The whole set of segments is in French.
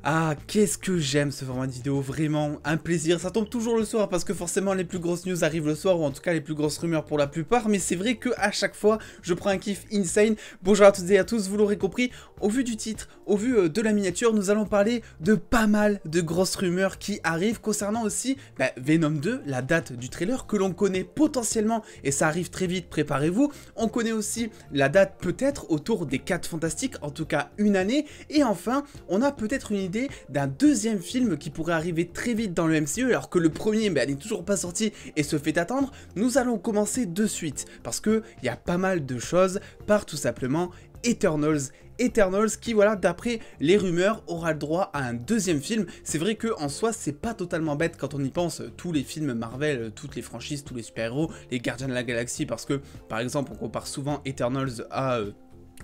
Ah, qu'est-ce que j'aime ce format de vidéo, vraiment, un plaisir, ça tombe toujours le soir parce que forcément les plus grosses news arrivent le soir ou en tout cas les plus grosses rumeurs pour la plupart, mais c'est vrai que à chaque fois je prends un kiff insane. Bonjour à toutes et à tous, vous l'aurez compris, au vu du titre, au vu de la miniature, nous allons parler de pas mal de grosses rumeurs qui arrivent concernant aussi Venom 2, la date du trailer que l'on connaît potentiellement et ça arrive très vite, préparez-vous. On connaît aussi la date peut-être autour des 4 Fantastiques, en tout cas une année, et enfin on a peut-être une idée d'un deuxième film qui pourrait arriver très vite dans le MCU alors que le premier n'est toujours pas sorti et se fait attendre. Nous allons commencer de suite parce que il y a pas mal de choses par tout simplement Eternals qui, voilà, d'après les rumeurs, aura le droit à un deuxième film. C'est vrai que en soi, c'est pas totalement bête quand on y pense. Tous les films Marvel, toutes les franchises, tous les super-héros, les Gardiens de la Galaxie, parce que, par exemple, on compare souvent Eternals à...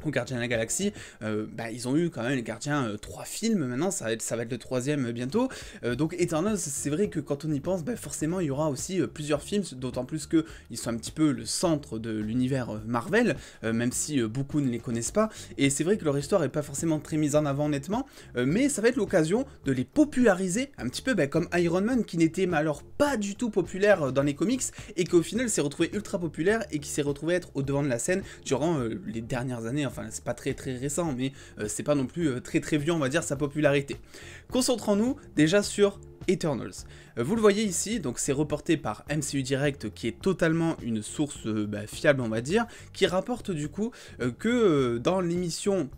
aux Gardiens de la Galaxie, ils ont eu quand même les Gardiens 3 films maintenant, ça va être le 3e bientôt, donc Eternals, c'est vrai que quand on y pense, forcément il y aura aussi plusieurs films, d'autant plus qu'ils sont un petit peu le centre de l'univers Marvel, même si beaucoup ne les connaissent pas, et c'est vrai que leur histoire est pas forcément très mise en avant honnêtement, mais ça va être l'occasion de les populariser, un petit peu comme Iron Man qui n'était alors pas du tout populaire dans les comics, et qu'au final s'est retrouvé ultra populaire, et qui s'est retrouvé être au devant de la scène durant les dernières années. Enfin, c'est pas très récent, mais c'est pas non plus très vieux, on va dire, sa popularité. Concentrons-nous déjà sur Eternals. Vous le voyez ici, donc c'est reporté par MCU Direct, qui est totalement une source fiable, on va dire, qui rapporte du coup que dans l'émission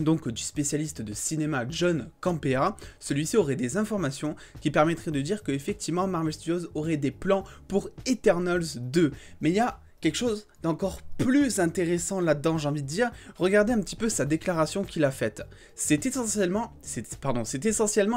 donc du spécialiste de cinéma John Campea, celui-ci aurait des informations qui permettraient de dire que effectivement Marvel Studios aurait des plans pour Eternals 2. Mais il y a quelque chose d'encore plus intéressant là-dedans, j'ai envie de dire. Regardez un petit peu sa déclaration qu'il a faite. C'est essentiellement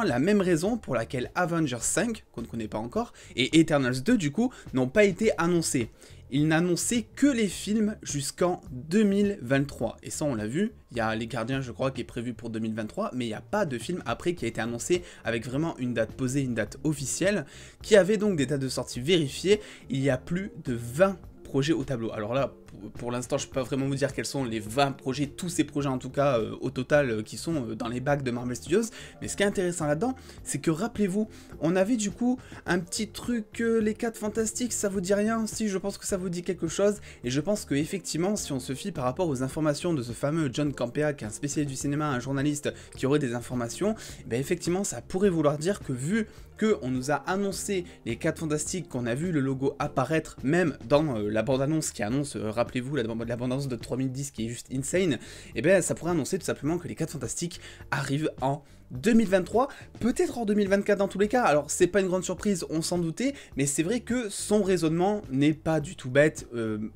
la même raison pour laquelle Avengers 5, qu'on ne connaît pas encore, et Eternals 2 du coup, n'ont pas été annoncés. Il n'a annoncé que les films jusqu'en 2023. Et ça, on l'a vu, il y a Les Gardiens, je crois, qui est prévu pour 2023, mais il n'y a pas de film après qui a été annoncé avec vraiment une date posée, une date officielle, qui avait donc des dates de sortie vérifiées. Il y a plus de 20 projets au tableau. Alors là, pour l'instant, je peux pas vraiment vous dire quels sont les 20 projets, tous ces projets en tout cas au total qui sont dans les bacs de Marvel Studios, mais ce qui est intéressant là-dedans, c'est que rappelez-vous, on avait du coup un petit truc, les 4 Fantastiques, ça vous dit rien? Si, je pense que ça vous dit quelque chose, et je pense que effectivement, si on se fie par rapport aux informations de ce fameux John Campea, qui est un spécialiste du cinéma, un journaliste qui aurait des informations, effectivement, ça pourrait vouloir dire que vu qu'on nous a annoncé les 4 Fantastiques, qu'on a vu le logo apparaître même dans la bande-annonce qui annonce, rappelez-vous, la bande-annonce de 3010 qui est juste insane, et ça pourrait annoncer tout simplement que les 4 Fantastiques arrivent en 2023, peut-être en 2024 dans tous les cas. Alors c'est pas une grande surprise, on s'en doutait, mais c'est vrai que son raisonnement n'est pas du tout bête,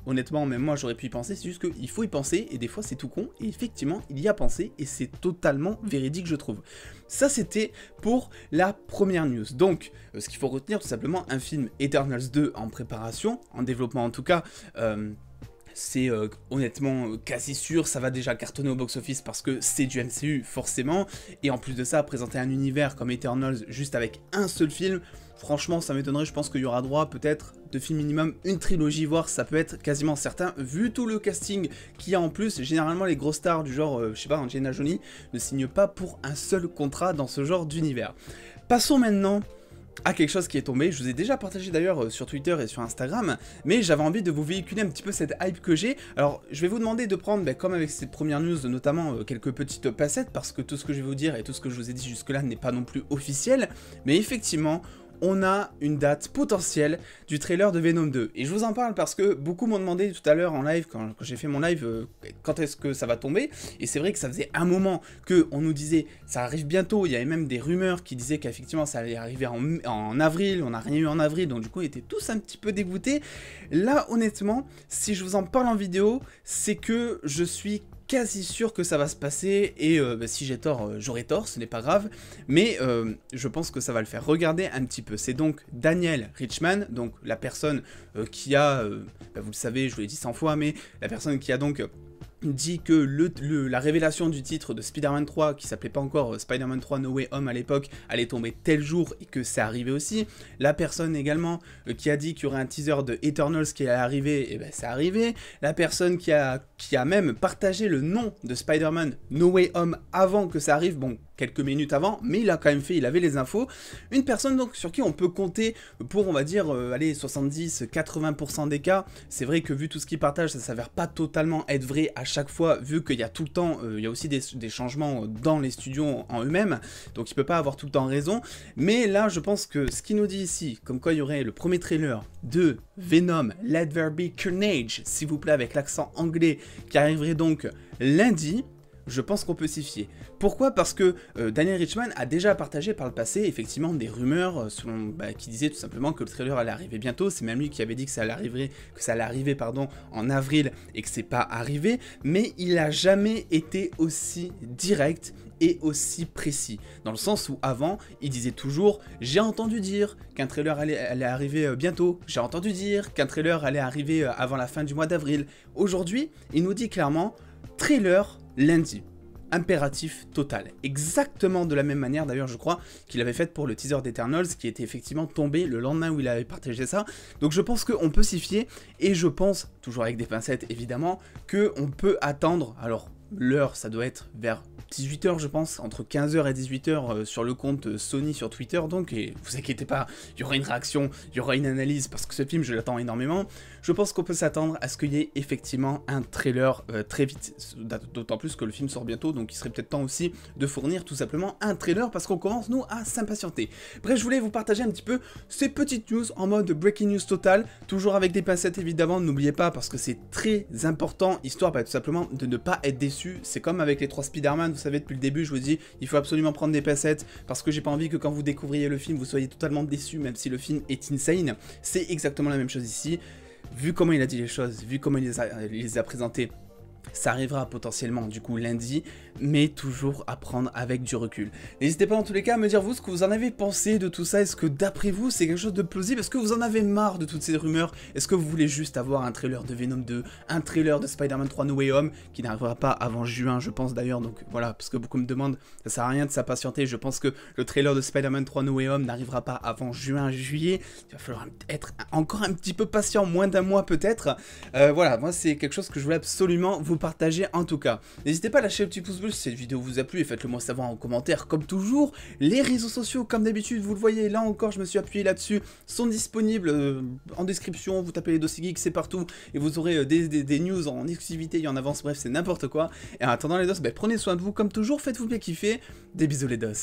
honnêtement même moi j'aurais pu y penser, c'est juste qu'il faut y penser, et des fois c'est tout con, et effectivement il y a pensé, et c'est totalement véridique je trouve. Ça c'était pour la première news, donc ce qu'il faut retenir tout simplement, un film Eternals 2 en préparation, en développement en tout cas, c'est honnêtement quasi sûr, ça va déjà cartonner au box-office parce que c'est du MCU forcément, et en plus de ça, présenter un univers comme Eternals juste avec un seul film, franchement ça m'étonnerait, je pense qu'il y aura droit peut-être 2 films minimum, une trilogie, voire ça peut être quasiment certain, vu tout le casting qu'il y a en plus. Généralement les grosses stars du genre, je sais pas, Angelina Jolie, ne signent pas pour un seul contrat dans ce genre d'univers. Passons maintenant à quelque chose qui est tombé, je vous ai déjà partagé d'ailleurs sur Twitter et sur Instagram, mais j'avais envie de vous véhiculer un petit peu cette hype que j'ai. Alors je vais vous demander de prendre, comme avec cette première news, notamment quelques petites passettes, parce que tout ce que je vais vous dire et tout ce que je vous ai dit jusque là n'est pas non plus officiel, mais effectivement, on a une date potentielle du trailer de Venom 2. Et je vous en parle parce que beaucoup m'ont demandé tout à l'heure en live, quand j'ai fait mon live, quand est-ce que ça va tomber. Et c'est vrai que ça faisait un moment qu'on nous disait ça arrive bientôt. Il y avait même des rumeurs qui disaient qu'effectivement ça allait arriver en avril. On n'a rien eu en avril, donc du coup ils étaient tous un petit peu dégoûtés. Là honnêtement, si je vous en parle en vidéo, c'est que je suis quasi sûr que ça va se passer, et si j'ai tort, j'aurai tort, ce n'est pas grave, mais je pense que ça va le faire. Regardez un petit peu, c'est donc Daniel Richtman, donc la personne qui a, vous le savez, je vous l'ai dit 100 fois, mais la personne qui a donc dit que la révélation du titre de Spider-Man 3, qui s'appelait pas encore Spider-Man 3 No Way Home à l'époque, allait tomber tel jour et que c'est arrivé aussi. La personne également qui a dit qu'il y aurait un teaser de Eternals qui allait arriver, et ben c'est arrivé. La personne qui a même partagé le nom de Spider-Man No Way Home avant que ça arrive, bon, quelques minutes avant, mais il a quand même fait, il avait les infos. Une personne donc sur qui on peut compter pour, on va dire, allez, 70-80% des cas. C'est vrai que vu tout ce qu'il partage, ça s'avère pas totalement être vrai à chaque fois, vu qu'il y a tout le temps, il y a aussi des changements dans les studios en eux-mêmes, donc il peut pas avoir tout le temps raison. Mais là, je pense que ce qu'il nous dit ici, comme quoi il y aurait le premier trailer de Venom, Let There Be Carnage, s'il vous plaît, avec l'accent anglais, qui arriverait donc lundi, je pense qu'on peut s'y fier. Pourquoi? Parce que Daniel Richtman a déjà partagé par le passé effectivement des rumeurs qui disaient tout simplement que le trailer allait arriver bientôt. C'est même lui qui avait dit que ça allait arriver en avril et que c'est pas arrivé, mais il a jamais été aussi direct et aussi précis, dans le sens où avant il disait toujours j'ai entendu dire qu'un trailer allait arriver bientôt, j'ai entendu dire qu'un trailer allait arriver avant la fin du mois d'avril. Aujourd'hui il nous dit clairement trailer lundi. Impératif total. Exactement de la même manière d'ailleurs je crois qu'il avait fait pour le teaser d'Eternals qui était effectivement tombé le lendemain où il avait partagé ça. Donc je pense qu'on peut s'y fier et je pense, toujours avec des pincettes évidemment, qu'on peut attendre, alors l'heure ça doit être vers 18h je pense, entre 15h et 18h sur le compte Sony sur Twitter donc, et vous inquiétez pas, il y aura une réaction, il y aura une analyse parce que ce film je l'attends énormément. Je pense qu'on peut s'attendre à ce qu'il y ait effectivement un trailer très vite, d'autant plus que le film sort bientôt donc il serait peut-être temps aussi de fournir tout simplement un trailer parce qu'on commence nous à s'impatienter. Bref, je voulais vous partager un petit peu ces petites news en mode breaking news total, toujours avec des pincettes évidemment, n'oubliez pas parce que c'est très important, histoire tout simplement de ne pas être déçu. C'est comme avec les 3 Spider-Man, vous savez depuis le début je vous dis il faut absolument prendre des pincettes parce que j'ai pas envie que quand vous découvriez le film vous soyez totalement déçu même si le film est insane. C'est exactement la même chose ici, vu comment il a dit les choses, vu comment il les a présentés. Ça arrivera potentiellement du coup lundi, mais toujours à prendre avec du recul. N'hésitez pas en tous les cas à me dire vous ce que vous en avez pensé de tout ça. Est-ce que d'après vous c'est quelque chose de plausible? Est-ce que vous en avez marre de toutes ces rumeurs? Est-ce que vous voulez juste avoir un trailer de Venom 2, un trailer de Spider-Man 3 No Way Home, qui n'arrivera pas avant juin je pense d'ailleurs, donc voilà, parce que beaucoup me demandent, ça sert à rien de s'impatienter, je pense que le trailer de Spider-Man 3 No Way Home n'arrivera pas avant juin, juillet, il va falloir être encore un petit peu patient, moins d'un mois peut-être. Voilà, moi c'est quelque chose que je voulais absolument vous partager en tout cas. N'hésitez pas à lâcher le petit pouce bleu si cette vidéo vous a plu et faites-le moi savoir en commentaire comme toujours. Les réseaux sociaux comme d'habitude, vous le voyez, là encore je me suis appuyé là-dessus, sont disponibles en description, vous tapez les dossiers geeks, c'est partout et vous aurez des news en exclusivité et en avance, bref c'est n'importe quoi. Et en attendant les dos, prenez soin de vous comme toujours, faites-vous bien kiffer, des bisous les dos.